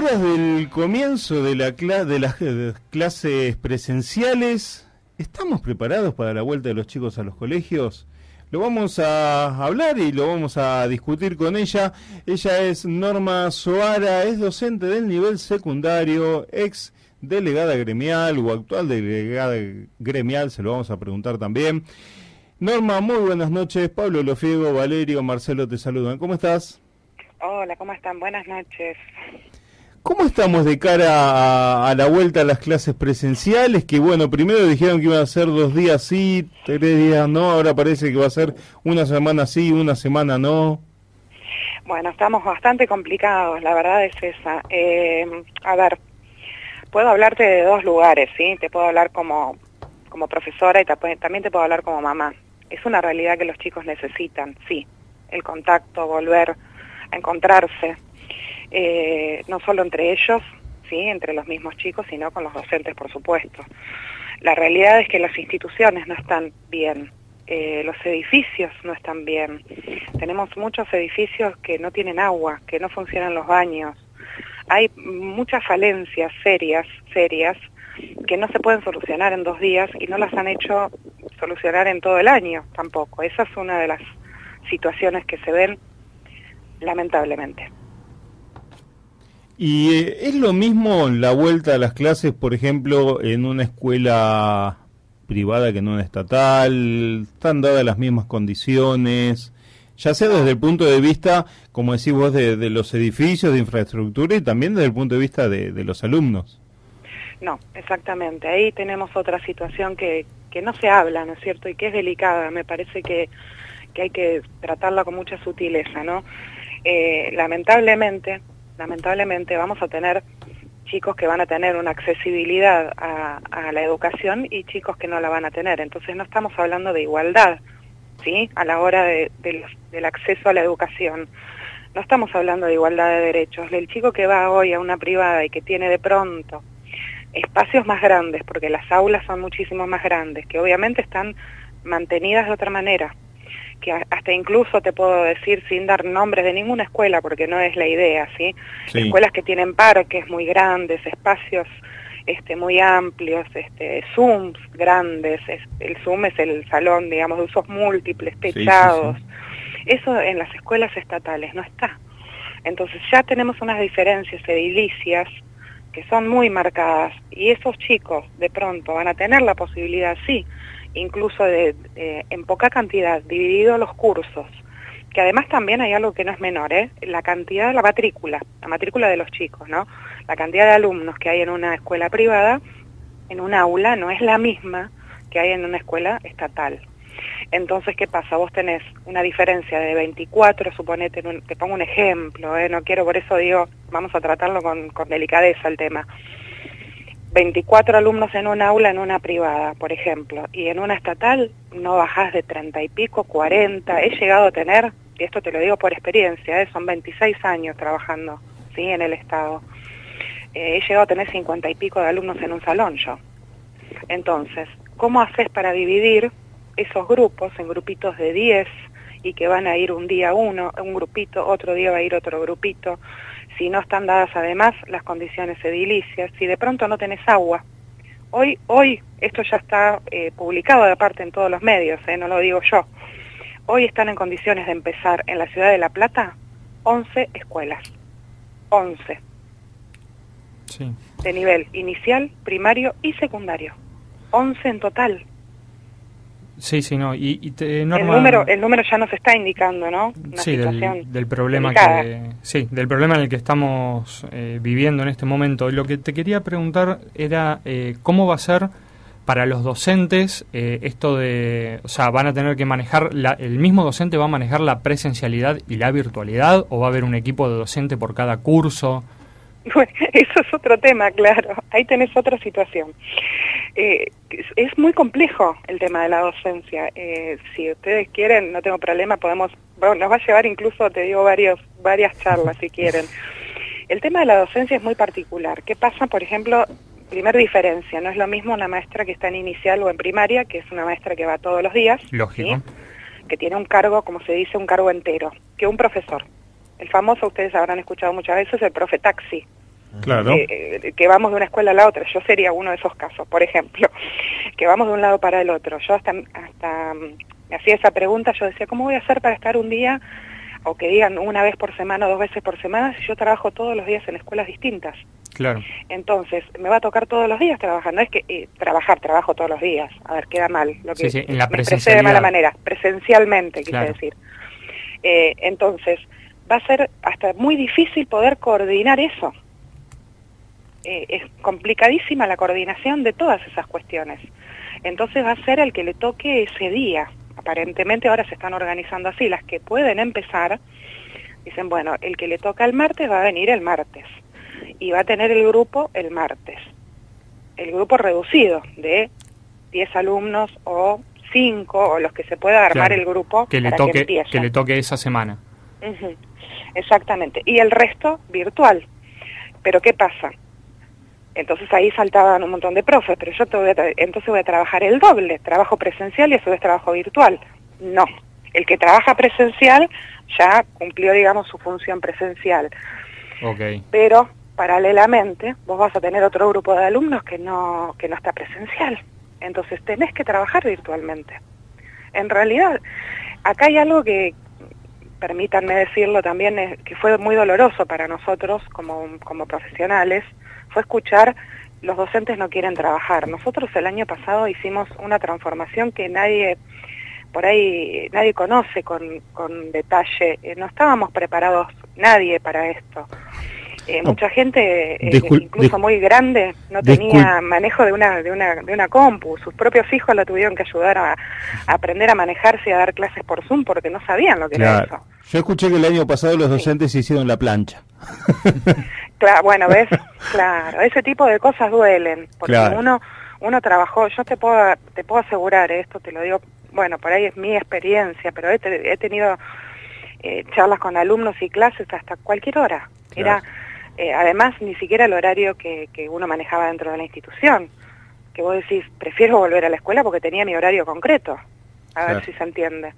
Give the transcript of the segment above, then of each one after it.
vísperas del comienzo de las clases presenciales, ¿estamos preparados para la vuelta de los chicos a los colegios? Lo vamos a hablar y lo vamos a discutir con ella. Ella es Norma Zohara, es docente del nivel secundario, ex delegada gremial o actual delegada gremial, se lo vamos a preguntar también. Norma, muy buenas noches. Pablo Lofiego, Valerio, Marcelo te saludan. ¿Cómo estás? Hola, ¿cómo están? Buenas noches. ¿Cómo estamos de cara a la vuelta a las clases presenciales? Que bueno, primero dijeron que iban a ser 2 días sí, 3 días no, ahora parece que va a ser una semana sí, una semana no. Bueno, estamos bastante complicados, la verdad es esa. A ver, puedo hablarte de 2 lugares, ¿sí? Te puedo hablar como profesora y también te puedo hablar como mamá. Es una realidad que los chicos necesitan, sí, el contacto, volver a encontrarse, no solo entre ellos, sí, entre los mismos chicos, sino con los docentes, por supuesto. La realidad es que las instituciones no están bien, los edificios no están bien. Tenemos muchos edificios que no tienen agua, que no funcionan los baños. Hay muchas falencias serias, que no se pueden solucionar en 2 días y no las han hecho solucionar en todo el año tampoco. Esa es una de las situaciones que se ven lamentablemente. ¿Y es lo mismo la vuelta a las clases, por ejemplo, en una escuela privada que en una estatal? ¿Están dadas las mismas condiciones? Ya sea desde el punto de vista, como decís vos, de los edificios, de infraestructura y también desde el punto de vista de los alumnos. No, exactamente. Ahí tenemos otra situación que no se habla, ¿no es cierto? Y que es delicada. Me parece que hay que tratarla con mucha sutileza, ¿no? Lamentablemente vamos a tener chicos que van a tener una accesibilidad a la educación y chicos que no la van a tener. Entonces no estamos hablando de igualdad, ¿sí? A la hora del acceso a la educación. No estamos hablando de igualdad de derechos. El chico que va hoy a una privada y que tiene de pronto espacios más grandes, porque las aulas son muchísimo más grandes, que obviamente están mantenidas de otra manera, que hasta incluso te puedo decir sin dar nombres de ninguna escuela, porque no es la idea, ¿sí? Sí. Escuelas que tienen parques muy grandes, espacios muy amplios, Zooms grandes, el Zoom es el salón, digamos, de usos múltiples, techados. Sí. Eso en las escuelas estatales no está. Entonces ya tenemos unas diferencias edilicias que son muy marcadas, y esos chicos de pronto van a tener la posibilidad, sí, incluso en poca cantidad, dividido los cursos, que además también hay algo que no es menor, la cantidad de la matrícula de los chicos, ¿no? La cantidad de alumnos que hay en una escuela privada, en un aula, no es la misma que hay en una escuela estatal. Entonces, ¿qué pasa? Vos tenés una diferencia de 24, suponete, te pongo un ejemplo, no quiero, por eso digo, vamos a tratarlo con delicadeza el tema. 24 alumnos en un aula en una privada, por ejemplo, y en una estatal no bajás de 30 y pico, 40, he llegado a tener, y esto te lo digo por experiencia, son 26 años trabajando, ¿sí? En el Estado, he llegado a tener 50 y pico de alumnos en un salón yo. Entonces, ¿cómo haces para dividir esos grupos en grupitos de 10 y que van a ir un día un grupito, otro día va a ir otro grupito, si no están dadas además las condiciones edilicias, si de pronto no tenés agua? Hoy esto ya está publicado de aparte en todos los medios, no lo digo yo. Hoy están en condiciones de empezar en la ciudad de La Plata 11 escuelas, 11, sí, de nivel inicial, primario y secundario, 11 en total. Sí, no, Norma... el número ya nos está indicando, ¿no? Una sí, del problema del problema en el que estamos viviendo en este momento. Lo que te quería preguntar era cómo va a ser para los docentes esto de, o sea, van a tener que manejar, el mismo docente va a manejar la presencialidad y la virtualidad, o va a haber un equipo de docente por cada curso. Bueno, eso es otro tema, claro. Ahí tenés otra situación. Es muy complejo el tema de la docencia. Si ustedes quieren, no tengo problema, nos va a llevar incluso, te digo, varias charlas si quieren. El tema de la docencia es muy particular. ¿Qué pasa, por ejemplo? Primer diferencia, no es lo mismo una maestra que está en inicial o en primaria, que es una maestra que va todos los días. Lógico. ¿Sí? Que tiene un cargo, como se dice, un cargo entero, que un profesor. El famoso, ustedes habrán escuchado muchas veces, el profe taxi. Claro. Que vamos de una escuela a la otra. Yo sería uno de esos casos, por ejemplo, que vamos de un lado para el otro. Yo hasta me hacía esa pregunta, yo decía, ¿cómo voy a hacer para estar un día, o que digan una vez por semana o 2 veces por semana, si yo trabajo todos los días en escuelas distintas? Claro. Entonces, me va a tocar todos los días trabajar. No es que trabajo todos los días. A ver, queda mal. Lo que Sí, en la me expresé de mala manera. Presencialmente, claro, quise decir. Entonces, va a ser hasta muy difícil poder coordinar eso. Es complicadísima la coordinación de todas esas cuestiones. Entonces va a ser el que le toque ese día. Aparentemente ahora se están organizando así. Las que pueden empezar, dicen, bueno, el que le toca el martes va a venir el martes. Y va a tener el grupo el martes. El grupo reducido de 10 alumnos o 5, o los que se pueda armar, claro, el grupo que le toque esa semana. Exactamente. Y el resto virtual. Pero ¿qué pasa? Entonces ahí saltaban un montón de profes, pero yo entonces voy a trabajar el doble, trabajo presencial y a su vez trabajo virtual. No, el que trabaja presencial ya cumplió, digamos, su función presencial. Okay. Pero paralelamente vos vas a tener otro grupo de alumnos que no está presencial. Entonces tenés que trabajar virtualmente. En realidad, acá hay algo que, permítanme decirlo también, que fue muy doloroso para nosotros como profesionales, fue escuchar, los docentes no quieren trabajar. Nosotros el año pasado hicimos una transformación que nadie conoce con detalle. No estábamos preparados nadie para esto. Mucha gente, incluso muy grande, no tenía manejo de una compu. Sus propios hijos la tuvieron que ayudar a aprender a manejarse y a dar clases por Zoom porque no sabían lo que era eso. Yo escuché que el año pasado los docentes se hicieron la plancha. Claro, bueno, ¿ves? Claro, ese tipo de cosas duelen, porque claro, uno trabajó, yo te puedo asegurar, esto te lo digo, bueno, por ahí es mi experiencia, pero he tenido charlas con alumnos y clases hasta cualquier hora. Claro. Era, además, ni siquiera el horario que uno manejaba dentro de la institución, que vos decís, prefiero volver a la escuela porque tenía mi horario concreto, ver si se entiende.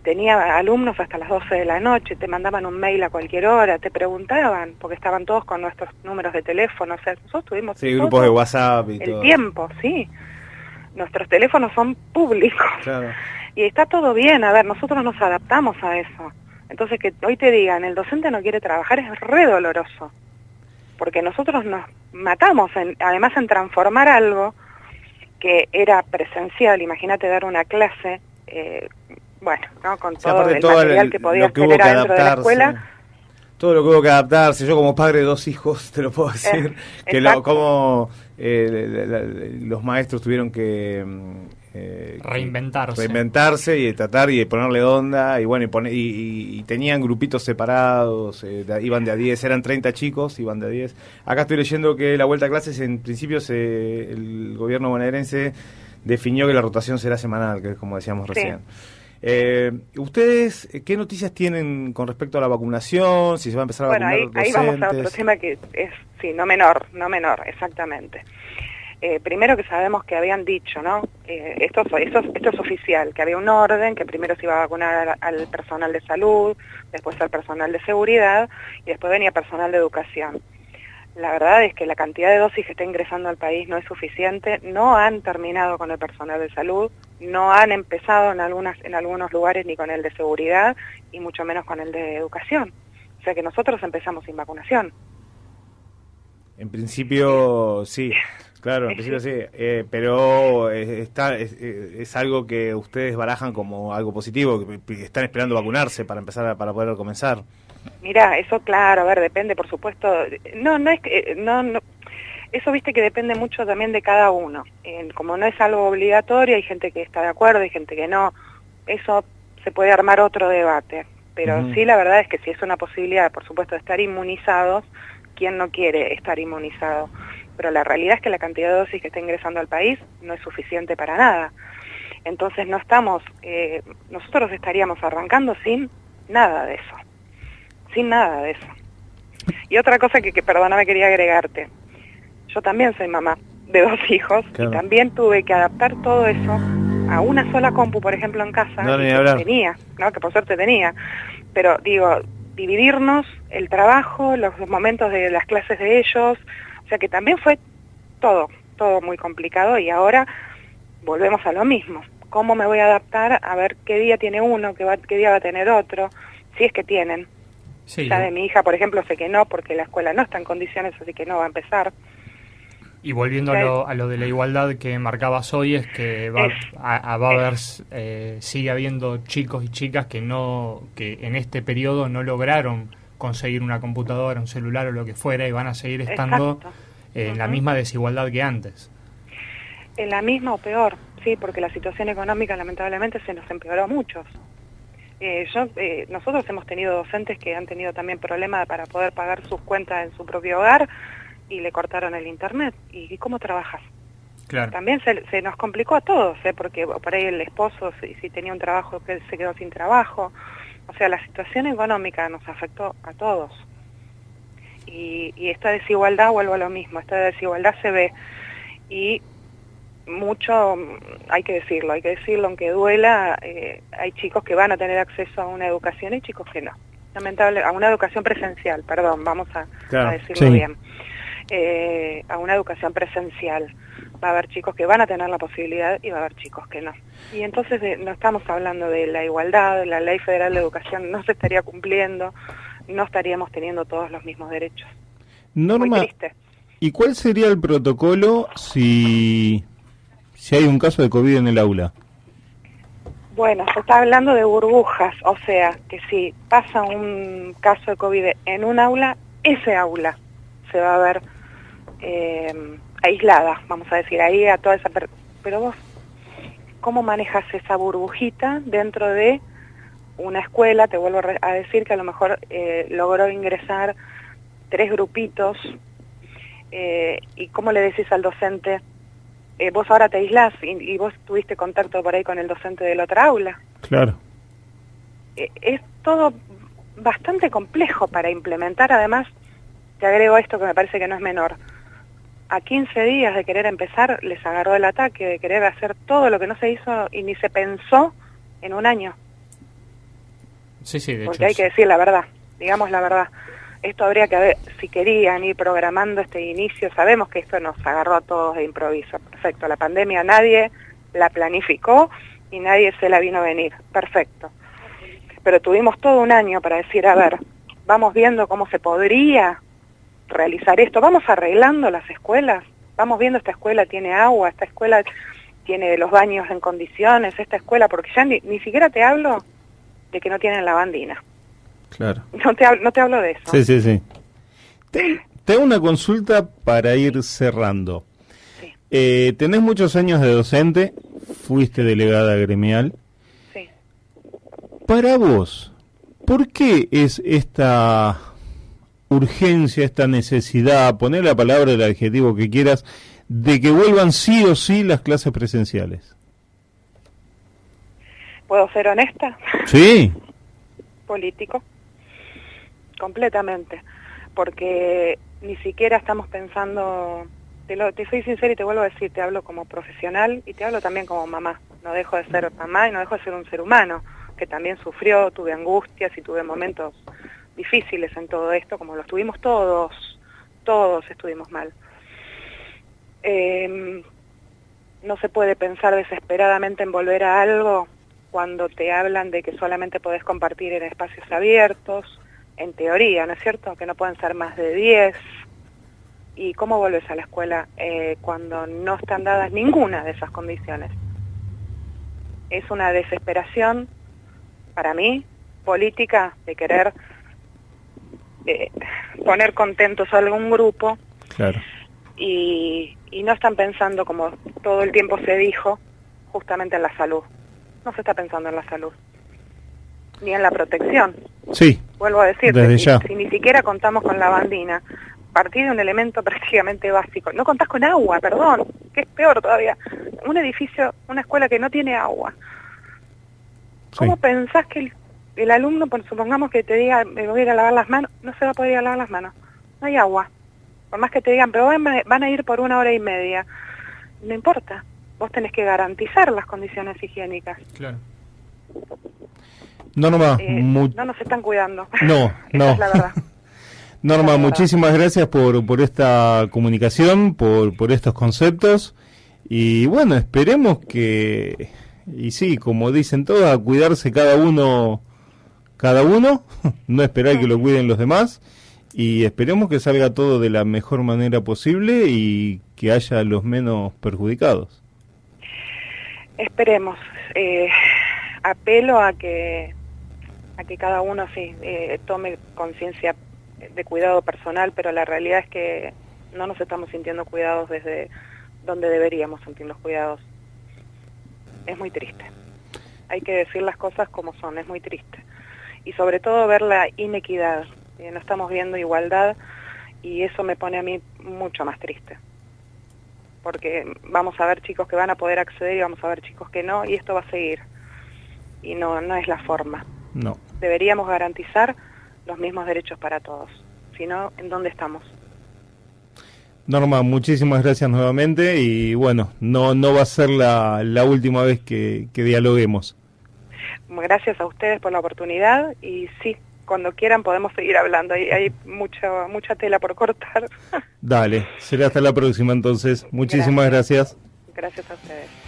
Tenía alumnos hasta las 12 de la noche, te mandaban un mail a cualquier hora, te preguntaban, porque estaban todos con nuestros números de teléfono, o sea, nosotros tuvimos grupos de WhatsApp y todo. El tiempo, sí. Nuestros teléfonos son públicos. Claro. Y está todo bien, a ver, nosotros nos adaptamos a eso. Entonces que hoy te digan, el docente no quiere trabajar, es re doloroso. Porque nosotros nos matamos, además en transformar algo que era presencial, imagínate dar una clase... bueno, ¿no? Con todo el material que podías tener adentro de la escuela. Todo lo que hubo que adaptarse. Yo como padre de 2 hijos te lo puedo decir, que como los maestros tuvieron que reinventarse y tratar y ponerle onda, y bueno, y tenían grupitos separados, iban de a 10, eran 30 chicos, iban de a 10. Acá estoy leyendo que la vuelta a clases, en principio el gobierno bonaerense definió que la rotación será semanal, que es como decíamos recién. ¿Ustedes qué noticias tienen con respecto a la vacunación? Si se va a empezar a vacunar docentes. Ahí vamos a otro tema que es, sí, no menor, exactamente. Primero que sabemos que habían dicho, ¿no? Esto es oficial, que había un orden, que primero se iba a vacunar al personal de salud, después al personal de seguridad y después venía personal de educación. La verdad es que la cantidad de dosis que está ingresando al país no es suficiente, no han terminado con el personal de salud, no han empezado en algunos lugares ni con el de seguridad y mucho menos con el de educación. O sea que nosotros empezamos sin vacunación. En principio sí, claro, en principio sí, pero es algo que ustedes barajan como algo positivo, que están esperando vacunarse para poder comenzar. Mira, eso claro, a ver, depende, por supuesto, no es que, eso viste que depende mucho también de cada uno, como no es algo obligatorio, hay gente que está de acuerdo, hay gente que no, eso se puede armar otro debate, pero sí la verdad es que si es una posibilidad, por supuesto, de estar inmunizados, ¿quién no quiere estar inmunizado? Pero la realidad es que la cantidad de dosis que está ingresando al país no es suficiente para nada, entonces nosotros estaríamos arrancando sin nada de eso. Sin nada de eso. Y otra cosa que perdóname, quería agregarte. Yo también soy mamá de 2 hijos, claro, y también tuve que adaptar todo eso a una sola compu, por ejemplo, en casa, que por suerte tenía. Pero digo, dividirnos el trabajo, los momentos de las clases de ellos, o sea que también fue todo muy complicado y ahora volvemos a lo mismo. ¿Cómo me voy a adaptar a ver qué día tiene uno, qué día va a tener otro, si es que tienen? Sí, ya de mi hija, por ejemplo, sé que no, porque la escuela no está en condiciones, así que no va a empezar. Y volviendo a lo de la igualdad que marcabas hoy, es que va a haber, sigue habiendo chicos y chicas que en este periodo no lograron conseguir una computadora, un celular o lo que fuera, y van a seguir estando en la misma desigualdad que antes. En la misma o peor, sí, porque la situación económica lamentablemente se nos empeoró a muchos. Nosotros hemos tenido docentes que han tenido también problemas para poder pagar sus cuentas en su propio hogar y le cortaron el internet. ¿Y cómo trabajas? Claro. También se nos complicó a todos, porque por ahí el esposo, si tenía un trabajo, que se quedó sin trabajo. O sea, la situación económica nos afectó a todos. Y esta desigualdad, vuelvo a lo mismo, esta desigualdad se ve. Y mucho, hay que decirlo, aunque duela, hay chicos que van a tener acceso a una educación y chicos que no. Lamentable, a una educación presencial, perdón, vamos a decirlo bien. A una educación presencial. Va a haber chicos que van a tener la posibilidad y va a haber chicos que no. Y entonces no estamos hablando de la igualdad, la Ley Federal de Educación no se estaría cumpliendo, no estaríamos teniendo todos los mismos derechos. Norma, muy triste. ¿Y cuál sería el protocolo si hay un caso de COVID en el aula? Bueno, se está hablando de burbujas, o sea, que si pasa un caso de COVID en un aula, ese aula se va a ver aislada, vamos a decir, ahí a toda esa... Pero vos, ¿cómo manejas esa burbujita dentro de una escuela? Te vuelvo a decir que a lo mejor logró ingresar 3 grupitos, y ¿cómo le decís al docente? Vos ahora te aislás y vos tuviste contacto por ahí con el docente de la otra aula. Claro. Es todo bastante complejo para implementar. Además, te agrego esto que me parece que no es menor. A 15 días de querer empezar, les agarró el ataque de querer hacer todo lo que no se hizo y ni se pensó en un año. Sí, de hecho. Porque hay que decir la verdad, digamos la verdad. Esto habría que ver, si querían ir programando este inicio, sabemos que esto nos agarró a todos de improviso, perfecto, la pandemia nadie la planificó y nadie se la vino a venir, perfecto. Pero tuvimos todo un año para decir, a ver, vamos viendo cómo se podría realizar esto, vamos arreglando las escuelas, vamos viendo esta escuela tiene agua, esta escuela tiene los baños en condiciones, esta escuela, porque ya ni siquiera te hablo de que no tienen lavandina. Claro. No te hablo de eso. Sí. Te hago una consulta para ir cerrando. Sí. Tenés muchos años de docente, fuiste delegada gremial. Sí. Para vos, ¿por qué es esta urgencia, esta necesidad, poner la palabra, el adjetivo que quieras, de que vuelvan sí o sí las clases presenciales? ¿Puedo ser honesta? Sí. Político. Completamente, porque ni siquiera estamos pensando, te soy sincera y te vuelvo a decir, te hablo como profesional y te hablo también como mamá, no dejo de ser mamá y no dejo de ser un ser humano, que también sufrió, tuve angustias y tuve momentos difíciles en todo esto, como los tuvimos todos estuvimos mal. No se puede pensar desesperadamente en volver a algo cuando te hablan de que solamente podés compartir en espacios abiertos, en teoría, ¿no es cierto? Que no pueden ser más de 10. ¿Y cómo vuelves a la escuela cuando no están dadas ninguna de esas condiciones? Es una desesperación, para mí, política, de querer poner contentos a algún grupo. Claro. Y no están pensando, como todo el tiempo se dijo, justamente en la salud. No se está pensando en la salud, ni en la protección. Sí. Vuelvo a decirte, desde ya. Si ni siquiera contamos con lavandina, partí de un elemento prácticamente básico. No contás con agua, perdón, que es peor todavía. Un edificio, una escuela que no tiene agua. ¿Cómo pensás que el alumno, supongamos que te diga, me voy a ir a lavar las manos, no se va a poder ir a lavar las manos? No hay agua. Por más que te digan, pero van a ir por 1 hora y media. No importa. Vos tenés que garantizar las condiciones higiénicas. Claro. Norma, no nos están cuidando. No, Esa es la verdad. Norma, muchísimas gracias por esta comunicación, por estos conceptos. Y bueno, esperemos que, y sí, como dicen todos, a cuidarse cada uno, no esperar que lo cuiden los demás. Y esperemos que salga todo de la mejor manera posible y que haya los menos perjudicados. Esperemos. Apelo a que cada uno sí tome conciencia de cuidado personal, pero la realidad es que no nos estamos sintiendo cuidados desde donde deberíamos sentirnos cuidados. Es muy triste. Hay que decir las cosas como son, es muy triste. Y sobre todo ver la inequidad. No estamos viendo igualdad y eso me pone a mí mucho más triste. Porque vamos a ver chicos que van a poder acceder y vamos a ver chicos que no, y esto va a seguir. Y no es la forma. No. Deberíamos garantizar los mismos derechos para todos. Si no, ¿en dónde estamos? Norma, muchísimas gracias nuevamente y bueno, no va a ser la última vez que dialoguemos. Gracias a ustedes por la oportunidad y sí, cuando quieran podemos seguir hablando. Hay mucha tela por cortar. Dale, será hasta la próxima entonces. Muchísimas gracias. Gracias a ustedes.